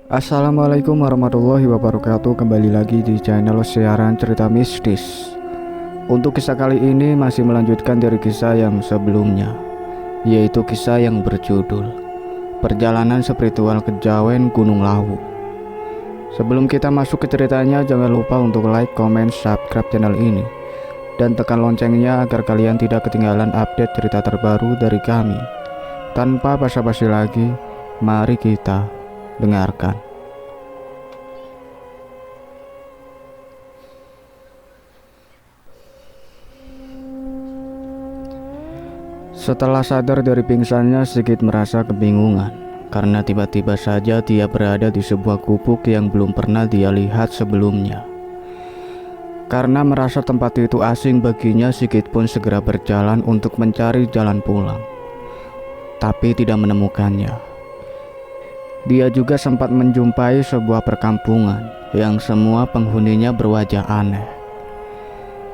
Assalamualaikum warahmatullahi wabarakatuh. Kembali lagi di channel siaran cerita mistis. Untuk kisah kali ini masih melanjutkan dari kisah yang sebelumnya, yaitu kisah yang berjudul Perjalanan Spiritual Kejawen Gunung Lawu. Sebelum kita masuk ke ceritanya, jangan lupa untuk like, comment, subscribe channel ini dan tekan loncengnya agar kalian tidak ketinggalan update cerita terbaru dari kami. Tanpa basa-basi lagi, mari kita dengarkan. Setelah sadar dari pingsannya, Sigit merasa kebingungan karena tiba-tiba saja dia berada di sebuah gubuk yang belum pernah dia lihat sebelumnya. Karena merasa tempat itu asing baginya, Sigit pun segera berjalan untuk mencari jalan pulang, tapi tidak menemukannya. Dia juga sempat menjumpai sebuah perkampungan yang semua penghuninya berwajah aneh.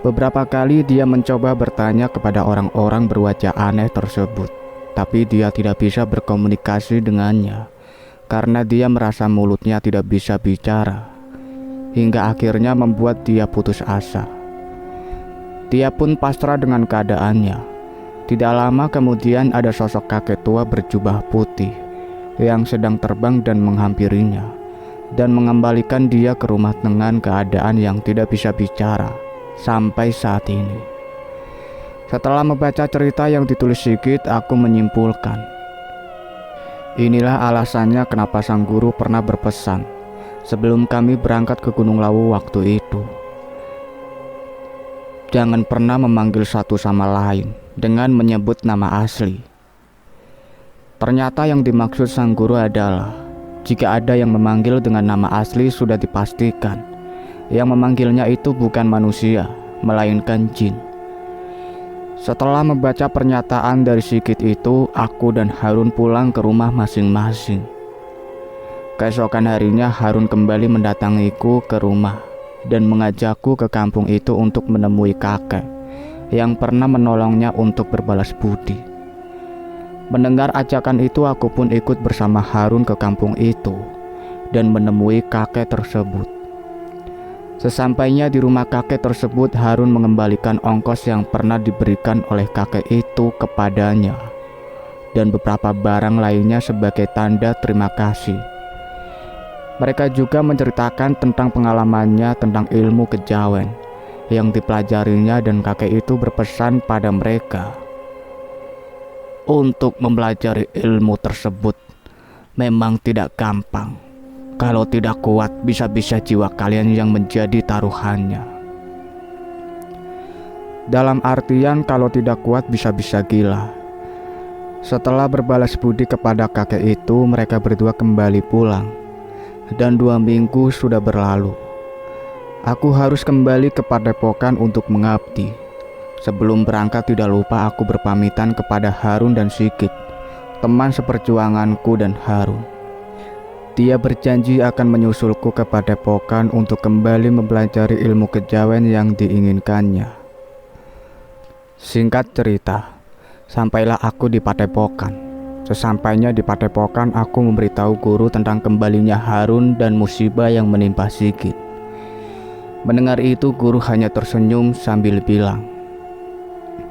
Beberapa kali dia mencoba bertanya kepada orang-orang berwajah aneh tersebut, tapi dia tidak bisa berkomunikasi dengannya karena dia merasa mulutnya tidak bisa bicara, hingga akhirnya membuat dia putus asa. Dia pun pasrah dengan keadaannya. Tidak lama kemudian ada sosok kakek tua berjubah putih yang sedang terbang dan menghampirinya dan mengembalikan dia ke rumah dengan keadaan yang tidak bisa bicara sampai saat ini. Setelah membaca cerita yang ditulis Sigit, aku menyimpulkan inilah alasannya kenapa sang guru pernah berpesan sebelum kami berangkat ke Gunung Lawu waktu itu, jangan pernah memanggil satu sama lain dengan menyebut nama asli. Ternyata yang dimaksud sang guru adalah jika ada yang memanggil dengan nama asli, sudah dipastikan yang memanggilnya itu bukan manusia, melainkan jin. Setelah membaca pernyataan dari Sigit itu, aku dan Harun pulang ke rumah masing-masing. Keesokan harinya Harun kembali mendatangiku ke rumah dan mengajakku ke kampung itu untuk menemui kakek yang pernah menolongnya untuk berbalas budi. Mendengar ajakan itu, aku pun ikut bersama Harun ke kampung itu dan menemui kakek tersebut. Sesampainya di rumah kakek tersebut, Harun mengembalikan ongkos yang pernah diberikan oleh kakek itu kepadanya dan beberapa barang lainnya sebagai tanda terima kasih. Mereka juga menceritakan tentang pengalamannya tentang ilmu kejawen yang dipelajarinya, dan kakek itu berpesan pada mereka untuk mempelajari ilmu tersebut memang tidak gampang. Kalau tidak kuat, bisa-bisa jiwa kalian yang menjadi taruhannya. Dalam artian kalau tidak kuat, bisa-bisa gila. Setelah berbalas budi kepada kakek itu, mereka berdua kembali pulang. Dan 2 minggu sudah berlalu. Aku harus kembali ke padepokan untuk mengabdi. Sebelum berangkat, tidak lupa aku berpamitan kepada Harun dan Sigit, teman seperjuanganku dan Harun. Dia berjanji akan menyusulku ke padepokan untuk kembali mempelajari ilmu kejawen yang diinginkannya. Singkat cerita, sampailah aku di padepokan. Sesampainya di padepokan, aku memberitahu guru tentang kembalinya Harun dan musibah yang menimpa Sigit. Mendengar itu, guru hanya tersenyum sambil bilang,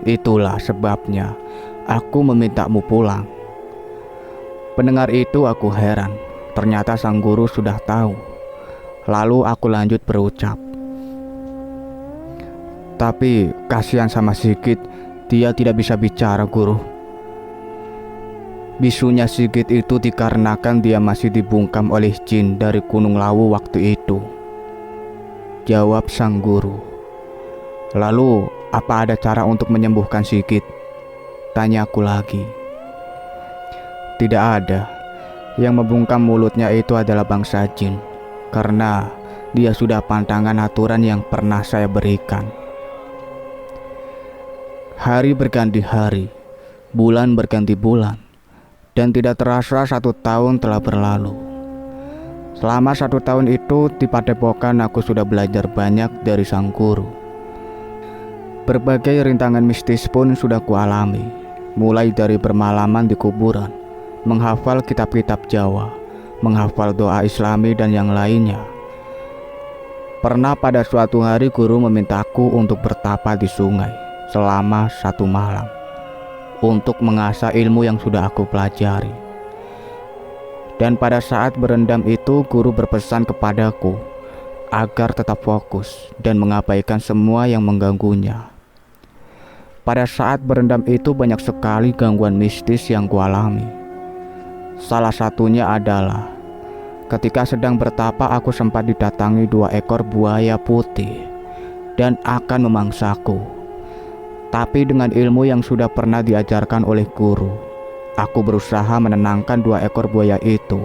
"Itulah sebabnya aku memintamu pulang." Mendengar itu aku heran. Ternyata sang guru sudah tahu. Lalu aku lanjut berucap, "Tapi kasihan sama Sigit, dia tidak bisa bicara, guru." Bisunya Sigit itu dikarenakan dia masih dibungkam oleh jin dari Gunung Lawu waktu itu, jawab sang guru. "Lalu apa ada cara untuk menyembuhkan Sigit?" tanyaku lagi. "Tidak ada. Yang membungkam mulutnya itu adalah bangsa jin, karena dia sudah pantangan aturan yang pernah saya berikan." Hari berganti hari, bulan berganti bulan, dan tidak terasa 1 tahun telah berlalu. Selama 1 tahun itu di padepokan aku sudah belajar banyak dari sang guru. Berbagai rintangan mistis pun sudah kualami, mulai dari bermalaman di kuburan, menghafal kitab-kitab Jawa, menghafal doa Islami dan yang lainnya. Pernah pada suatu hari guru memintaku untuk bertapa di sungai selama 1 malam untuk mengasah ilmu yang sudah aku pelajari. Dan pada saat berendam itu guru berpesan kepadaku agar tetap fokus dan mengabaikan semua yang mengganggunya. Pada saat berendam itu banyak sekali gangguan mistis yang kualami. Salah satunya adalah ketika sedang bertapa aku sempat didatangi 2 ekor buaya putih dan akan memangsaku. Tapi dengan ilmu yang sudah pernah diajarkan oleh guru, aku berusaha menenangkan 2 ekor buaya itu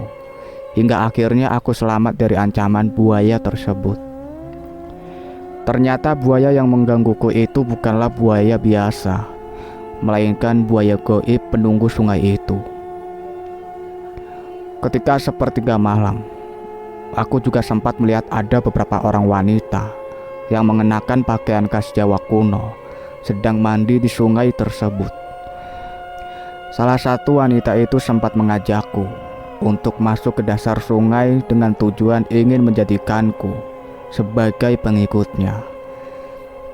hingga akhirnya aku selamat dari ancaman buaya tersebut. Ternyata buaya yang menggangguku itu bukanlah buaya biasa, melainkan buaya gaib penunggu sungai itu. Ketika sepertiga malam, aku juga sempat melihat ada beberapa orang wanita yang mengenakan pakaian khas Jawa kuno sedang mandi di sungai tersebut. Salah satu wanita itu sempat mengajakku untuk masuk ke dasar sungai dengan tujuan ingin menjadikanku sebagai pengikutnya.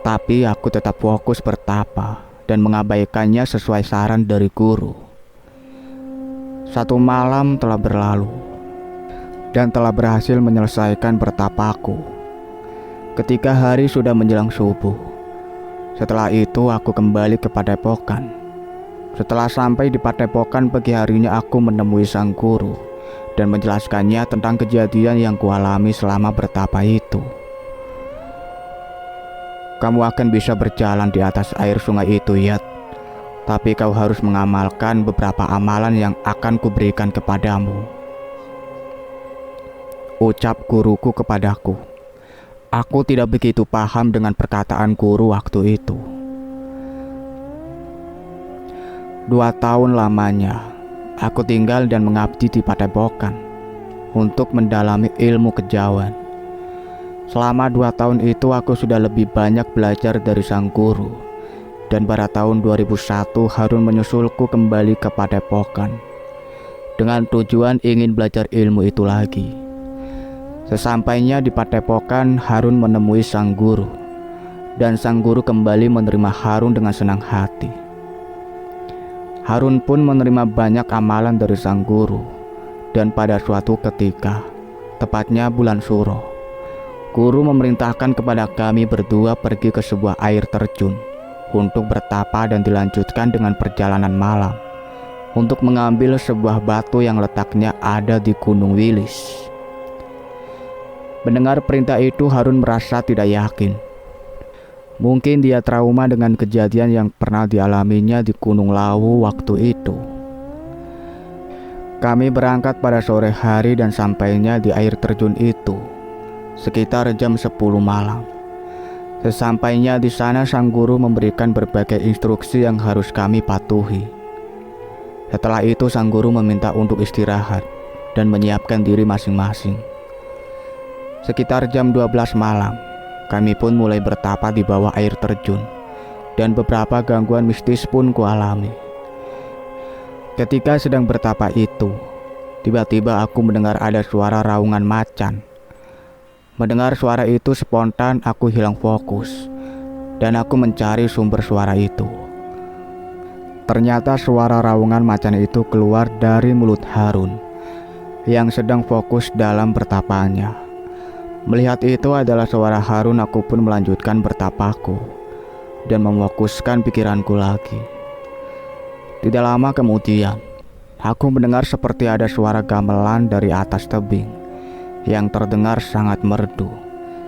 Tapi aku tetap fokus bertapa dan mengabaikannya sesuai saran dari guru. 1 malam telah berlalu dan telah berhasil menyelesaikan bertapaku. Ketika hari sudah menjelang subuh, setelah itu aku kembali ke Padepokan. Setelah sampai di Padepokan pagi harinya aku menemui sang guru dan menjelaskannya tentang kejadian yang kualami selama bertapa itu. Kamu akan bisa berjalan di atas air sungai itu, Yat. Tapi kau harus mengamalkan beberapa amalan yang akan kuberikan kepadamu, ucap guruku kepadaku. Aku tidak begitu paham dengan perkataan guru waktu itu. 2 tahun lamanya aku tinggal dan mengabdi di Padepokan untuk mendalami ilmu kejawen. Selama 2 tahun itu aku sudah lebih banyak belajar dari sang guru. Dan pada tahun 2001 Harun menyusulku kembali ke Padepokan dengan tujuan ingin belajar ilmu itu lagi. Sesampainya di Padepokan, Harun menemui sang guru dan sang guru kembali menerima Harun dengan senang hati. Harun pun menerima banyak amalan dari sang guru. Dan pada suatu ketika, tepatnya bulan Suro, guru memerintahkan kepada kami berdua pergi ke sebuah air terjun untuk bertapa dan dilanjutkan dengan perjalanan malam untuk mengambil sebuah batu yang letaknya ada di Gunung Wilis. Mendengar perintah itu, Harun merasa tidak yakin. Mungkin dia trauma dengan kejadian yang pernah dialaminya di Gunung Lawu waktu itu. Kami berangkat pada sore hari dan sampainya di air terjun itu sekitar jam 10 malam. Sesampainya di sana, sang guru memberikan berbagai instruksi yang harus kami patuhi. Setelah itu, sang guru meminta untuk istirahat dan menyiapkan diri masing-masing. Sekitar jam 12 malam, kami pun mulai bertapa di bawah air terjun, dan beberapa gangguan mistis pun kualami. Ketika sedang bertapa itu, tiba-tiba aku mendengar ada suara raungan macan. Mendengar suara itu spontan aku hilang fokus dan aku mencari sumber suara itu. Ternyata suara raungan macan itu keluar dari mulut Harun yang sedang fokus dalam bertapanya. Melihat itu adalah suara Harun, aku pun melanjutkan bertapaku dan memfokuskan pikiranku lagi. Tidak lama kemudian, aku mendengar seperti ada suara gamelan dari atas tebing yang terdengar sangat merdu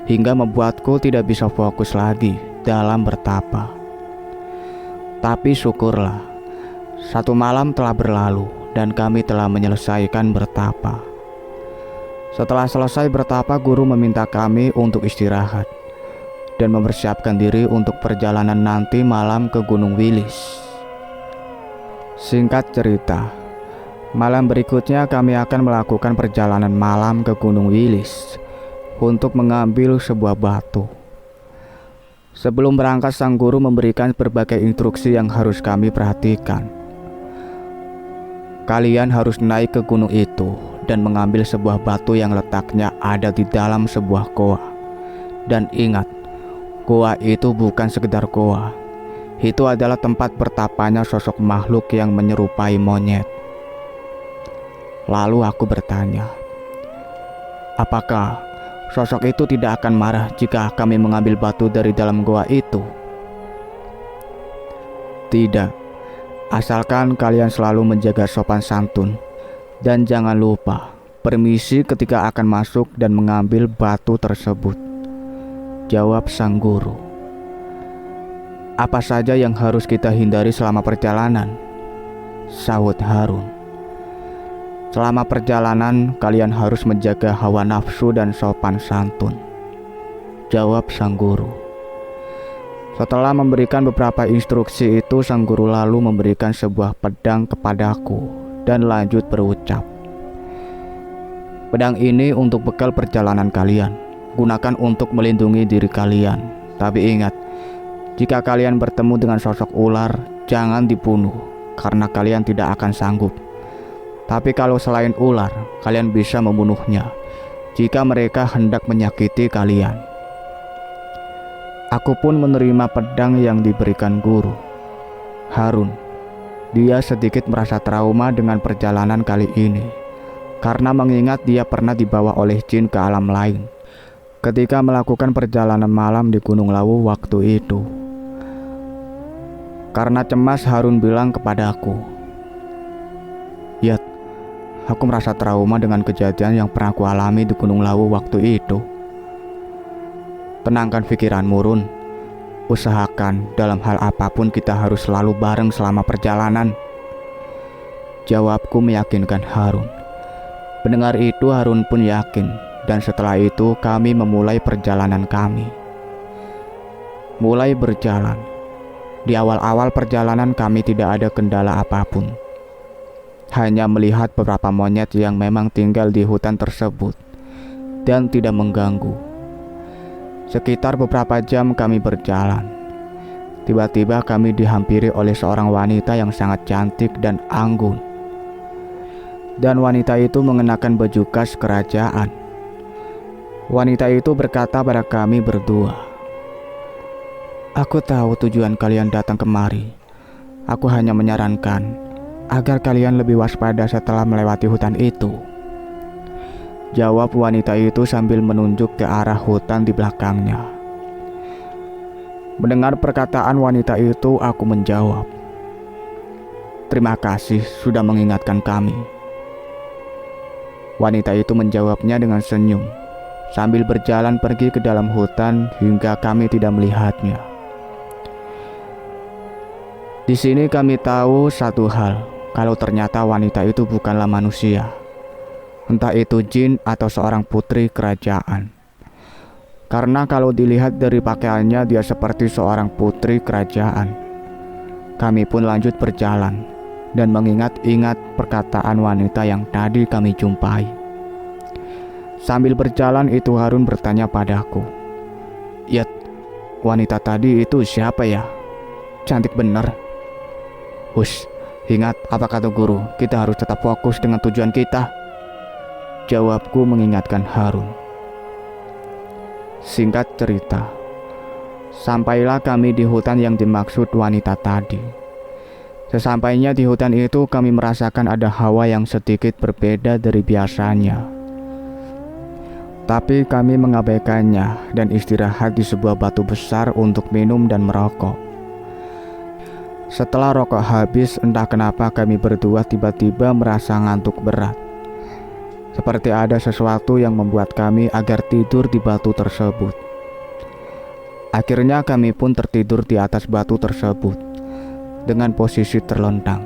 hingga membuatku tidak bisa fokus lagi dalam bertapa. Tapi syukurlah, 1 malam telah berlalu dan kami telah menyelesaikan bertapa. Setelah selesai bertapa, guru meminta kami untuk istirahat dan mempersiapkan diri untuk perjalanan nanti malam ke Gunung Wilis. Singkat cerita, malam berikutnya kami akan melakukan perjalanan malam ke Gunung Wilis untuk mengambil sebuah batu. Sebelum berangkat, sang guru memberikan berbagai instruksi yang harus kami perhatikan. Kalian harus naik ke gunung itu dan mengambil sebuah batu yang letaknya ada di dalam sebuah goa. Dan ingat, goa itu bukan sekedar goa. Itu adalah tempat bertapanya sosok makhluk yang menyerupai monyet. Lalu aku bertanya, apakah sosok itu tidak akan marah jika kami mengambil batu dari dalam goa itu? Tidak, asalkan kalian selalu menjaga sopan santun. Dan jangan lupa, permisi ketika akan masuk dan mengambil batu tersebut, jawab sang guru. Apa saja yang harus kita hindari selama perjalanan? Sahut Harun. Selama perjalanan, kalian harus menjaga hawa nafsu dan sopan santun, jawab sang guru. Setelah memberikan beberapa instruksi itu, sang guru lalu memberikan sebuah pedang kepadaku dan lanjut berucap, pedang ini untuk bekal perjalanan kalian. Gunakan untuk melindungi diri kalian. Tapi ingat, jika kalian bertemu dengan sosok ular, jangan dibunuh karena kalian tidak akan sanggup. Tapi kalau selain ular, kalian bisa membunuhnya jika mereka hendak menyakiti kalian. Aku pun menerima pedang yang diberikan guru. Harun, dia sedikit merasa trauma dengan perjalanan kali ini, karena mengingat dia pernah dibawa oleh jin ke alam lain ketika melakukan perjalanan malam di Gunung Lawu waktu itu. Karena cemas, Harun bilang kepadaku, "Yat, aku merasa trauma dengan kejadian yang pernah aku alami di Gunung Lawu waktu itu." Tenangkan pikiranmu, Run. Usahakan dalam hal apapun kita harus selalu bareng selama perjalanan, jawabku meyakinkan Harun. Mendengar itu, Harun pun yakin, dan setelah itu kami memulai perjalanan kami. Mulai berjalan. Di awal-awal perjalanan kami tidak ada kendala apapun. Hanya melihat beberapa monyet yang memang tinggal di hutan tersebut dan tidak mengganggu. Sekitar beberapa jam kami berjalan. Tiba-tiba kami dihampiri oleh seorang wanita yang sangat cantik dan anggun. Dan wanita itu mengenakan baju khas kerajaan. Wanita itu berkata pada kami berdua, "Aku tahu tujuan kalian datang kemari. Aku hanya menyarankan agar kalian lebih waspada setelah melewati hutan itu," jawab wanita itu sambil menunjuk ke arah hutan di belakangnya. Mendengar perkataan wanita itu, aku menjawab, "Terima kasih sudah mengingatkan kami." Wanita itu menjawabnya dengan senyum, sambil berjalan pergi ke dalam hutan hingga kami tidak melihatnya. Di sini kami tahu satu hal, kalau ternyata wanita itu bukanlah manusia. Entah itu jin atau seorang putri kerajaan. Karena kalau dilihat dari pakaiannya, dia seperti seorang putri kerajaan. Kami pun lanjut berjalan dan mengingat-ingat perkataan wanita yang tadi kami jumpai. Sambil berjalan itu, Harun bertanya padaku, "Yat, wanita tadi itu siapa ya? Cantik benar." "Hush, ingat apa kata guru, kita harus tetap fokus dengan tujuan kita," jawabku mengingatkan Harun. Singkat cerita, sampailah kami di hutan yang dimaksud wanita tadi. Sesampainya di hutan itu, kami merasakan ada hawa yang sedikit berbeda dari biasanya. Tapi kami mengabaikannya dan istirahat di sebuah batu besar untuk minum dan merokok. Setelah rokok habis, entah kenapa kami berdua tiba-tiba merasa ngantuk berat. Seperti ada sesuatu yang membuat kami agar tidur di batu tersebut. Akhirnya kami pun tertidur di atas batu tersebut dengan posisi terlentang.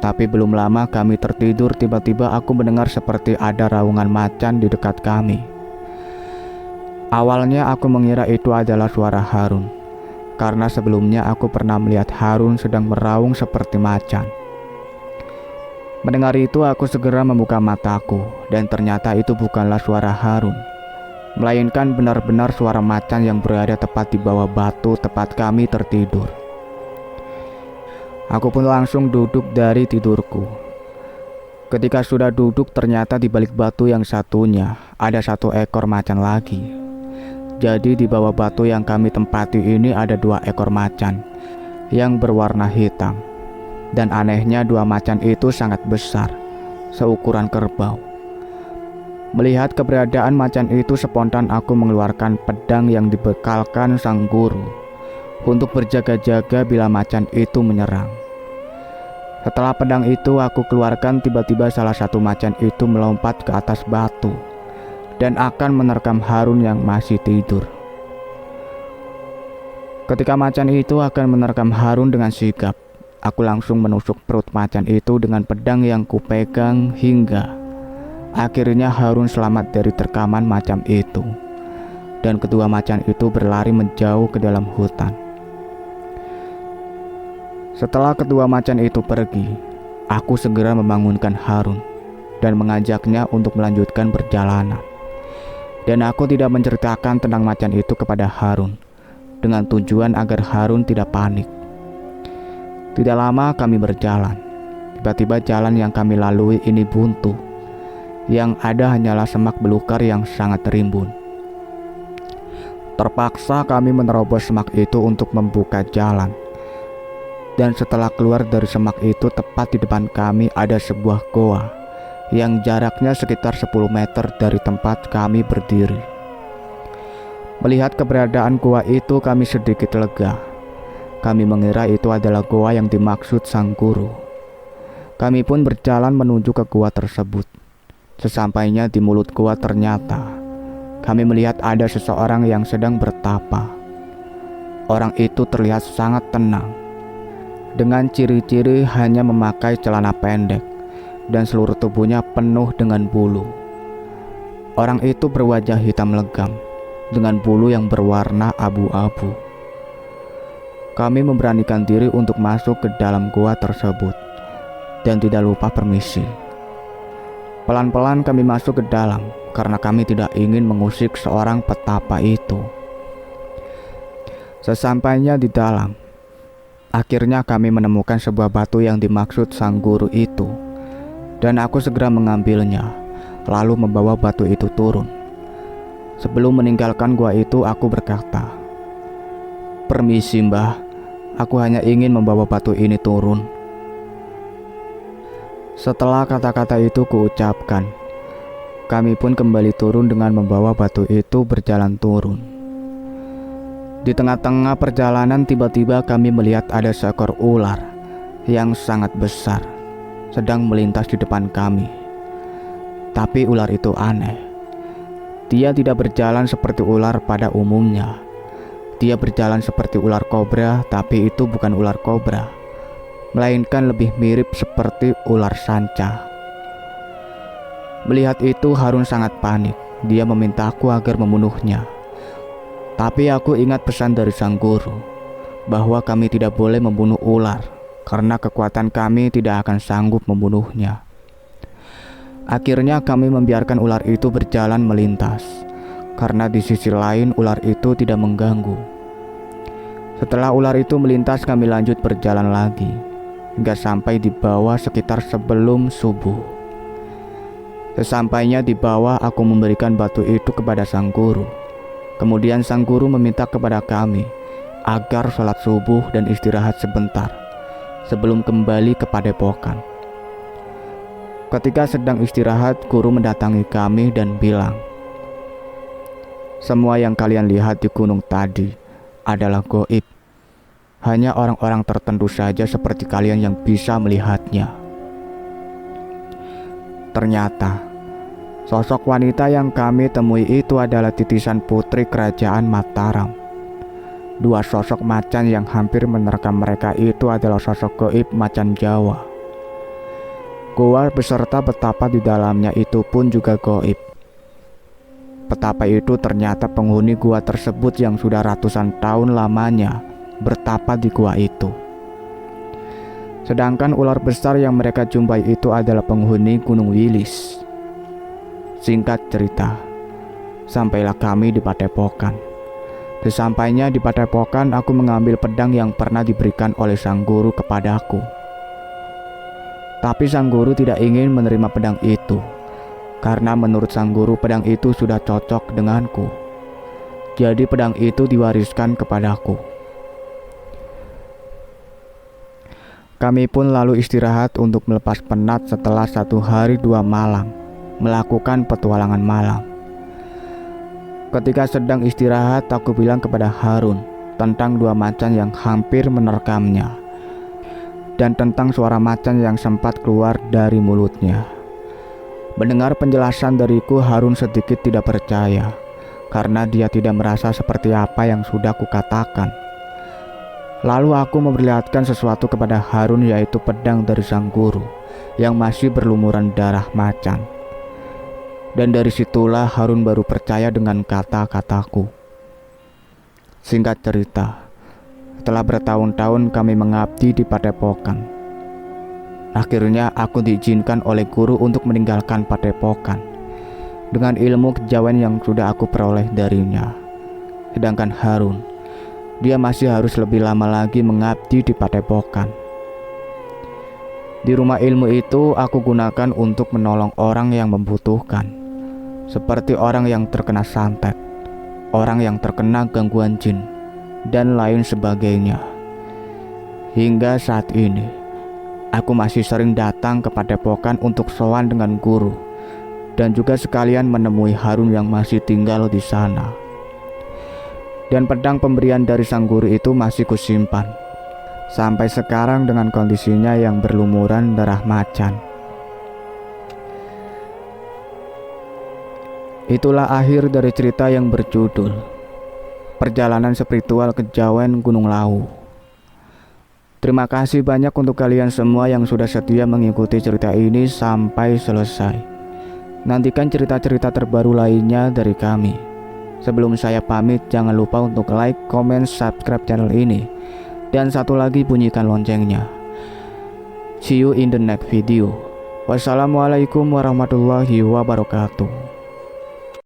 Tapi belum lama kami tertidur, tiba-tiba aku mendengar seperti ada raungan macan di dekat kami. Awalnya aku mengira itu adalah suara Harun, karena sebelumnya aku pernah melihat Harun sedang meraung seperti macan. Mendengar itu, aku segera membuka mataku, dan ternyata itu bukanlah suara Harun, melainkan benar-benar suara macan yang berada tepat di bawah batu tempat kami tertidur. Aku pun langsung duduk dari tidurku. Ketika sudah duduk, ternyata di balik batu yang satunya ada satu ekor macan lagi. Jadi di bawah batu yang kami tempati ini ada 2 ekor macan yang berwarna hitam. Dan anehnya 2 macan itu sangat besar, seukuran kerbau. Melihat keberadaan macan itu, spontan aku mengeluarkan pedang yang dibekalkan sang guru untuk berjaga-jaga bila macan itu menyerang. Setelah pedang itu aku keluarkan, tiba-tiba salah satu macan itu melompat ke atas batu dan akan menerkam Harun yang masih tidur. Ketika macan itu akan menerkam Harun dengan sigap, aku langsung menusuk perut macan itu dengan pedang yang kupegang hingga akhirnya Harun selamat dari terkaman macan itu, dan kedua macan itu berlari menjauh ke dalam hutan. Setelah kedua macan itu pergi, aku segera membangunkan Harun dan mengajaknya untuk melanjutkan perjalanan. Dan aku tidak menceritakan tentang macan itu kepada Harun dengan tujuan agar Harun tidak panik. Tidak lama kami berjalan. Tiba-tiba jalan yang kami lalui ini buntu. Yang ada hanyalah semak belukar yang sangat rimbun. Terpaksa kami menerobos semak itu untuk membuka jalan. Dan setelah keluar dari semak itu, tepat di depan kami ada sebuah goa yang jaraknya sekitar 10 meter dari tempat kami berdiri. Melihat keberadaan goa itu, kami sedikit lega. Kami mengira itu adalah goa yang dimaksud sang guru. Kami pun berjalan menuju ke goa tersebut. Sesampainya di mulut goa, ternyata kami melihat ada seseorang yang sedang bertapa. Orang itu terlihat sangat tenang, dengan ciri-ciri hanya memakai celana pendek dan seluruh tubuhnya penuh dengan bulu. Orang itu berwajah hitam legam dengan bulu yang berwarna abu-abu. Kami memberanikan diri untuk masuk ke dalam gua tersebut dan tidak lupa permisi. Pelan-pelan kami masuk ke dalam karena kami tidak ingin mengusik seorang petapa itu. Sesampainya di dalam, akhirnya kami menemukan sebuah batu yang dimaksud sang guru itu, dan aku segera mengambilnya, lalu membawa batu itu turun. Sebelum meninggalkan gua itu, aku berkata, "Permisi mbah, aku hanya ingin membawa batu ini turun." Setelah kata-kata itu kuucapkan, kami pun kembali turun dengan membawa batu itu berjalan turun. Di tengah-tengah perjalanan, tiba-tiba kami melihat ada seekor ular yang sangat besar sedang melintas di depan kami. Tapi ular itu aneh. Dia tidak berjalan seperti ular pada umumnya. Dia berjalan seperti ular kobra, tapi itu bukan ular kobra, melainkan lebih mirip seperti ular sanca. Melihat itu, Harun sangat panik. Dia memintaku agar membunuhnya. Tapi aku ingat pesan dari sang guru bahwa kami tidak boleh membunuh ular karena kekuatan kami tidak akan sanggup membunuhnya. Akhirnya kami membiarkan ular itu berjalan melintas karena di sisi lain ular itu tidak mengganggu. Setelah ular itu melintas, kami lanjut berjalan lagi hingga sampai di bawah sekitar sebelum subuh. Sesampainya di bawah, aku memberikan batu itu kepada sang guru. Kemudian sang guru meminta kepada kami agar sholat subuh dan istirahat sebentar sebelum kembali ke padepokan. Ketika sedang istirahat, guru mendatangi kami dan bilang, "Semua yang kalian lihat di gunung tadi adalah gaib. Hanya orang-orang tertentu saja seperti kalian yang bisa melihatnya." Ternyata sosok wanita yang kami temui itu adalah titisan putri kerajaan Mataram. 2 sosok macan yang hampir menerkam mereka itu adalah sosok gaib macan Jawa. Gua beserta petapa di dalamnya itu pun juga gaib. Petapa itu ternyata penghuni gua tersebut yang sudah ratusan tahun lamanya bertapa di gua itu. Sedangkan ular besar yang mereka jumpai itu adalah penghuni Gunung Wilis. Singkat cerita, sampailah kami di padepokan. Sesampainya di padepokan, aku mengambil pedang yang pernah diberikan oleh sang guru kepadaku. Tapi sang guru tidak ingin menerima pedang itu, karena menurut sang guru pedang itu sudah cocok denganku. Jadi pedang itu diwariskan kepadaku. Kami pun lalu istirahat untuk melepas penat setelah 1 hari 2 malam melakukan petualangan malam. Ketika sedang istirahat, aku bilang kepada Harun tentang 2 macan yang hampir menerkamnya dan tentang suara macan yang sempat keluar dari mulutnya. Mendengar penjelasan dariku, Harun sedikit tidak percaya karena dia tidak merasa seperti apa yang sudah kukatakan. Lalu aku memperlihatkan sesuatu kepada Harun, yaitu pedang dari sang guru yang masih berlumuran darah macan. Dan dari situlah Harun baru percaya dengan kata-kataku. Singkat cerita, setelah bertahun-tahun kami mengabdi di padepokan, akhirnya aku diizinkan oleh guru untuk meninggalkan padepokan dengan ilmu kejawen yang sudah aku peroleh darinya. Sedangkan Harun, dia masih harus lebih lama lagi mengabdi di padepokan. Di rumah ilmu itu aku gunakan untuk menolong orang yang membutuhkan, seperti orang yang terkena santet, orang yang terkena gangguan jin, dan lain sebagainya. Hingga saat ini, aku masih sering datang ke padepokan untuk sowan dengan guru, dan juga sekalian menemui Harun yang masih tinggal di sana. Dan pedang pemberian dari sang guru itu masih kusimpan sampai sekarang dengan kondisinya yang berlumuran darah macan. Itulah akhir dari cerita yang berjudul Perjalanan Spiritual Kejawen Gunung Lawu. Terima kasih banyak untuk kalian semua yang sudah setia mengikuti cerita ini sampai selesai. Nantikan cerita-cerita terbaru lainnya dari kami. Sebelum saya pamit, jangan lupa untuk like, comment, subscribe channel ini. Dan satu lagi, bunyikan loncengnya. See you in the next video. Wassalamualaikum warahmatullahi wabarakatuh.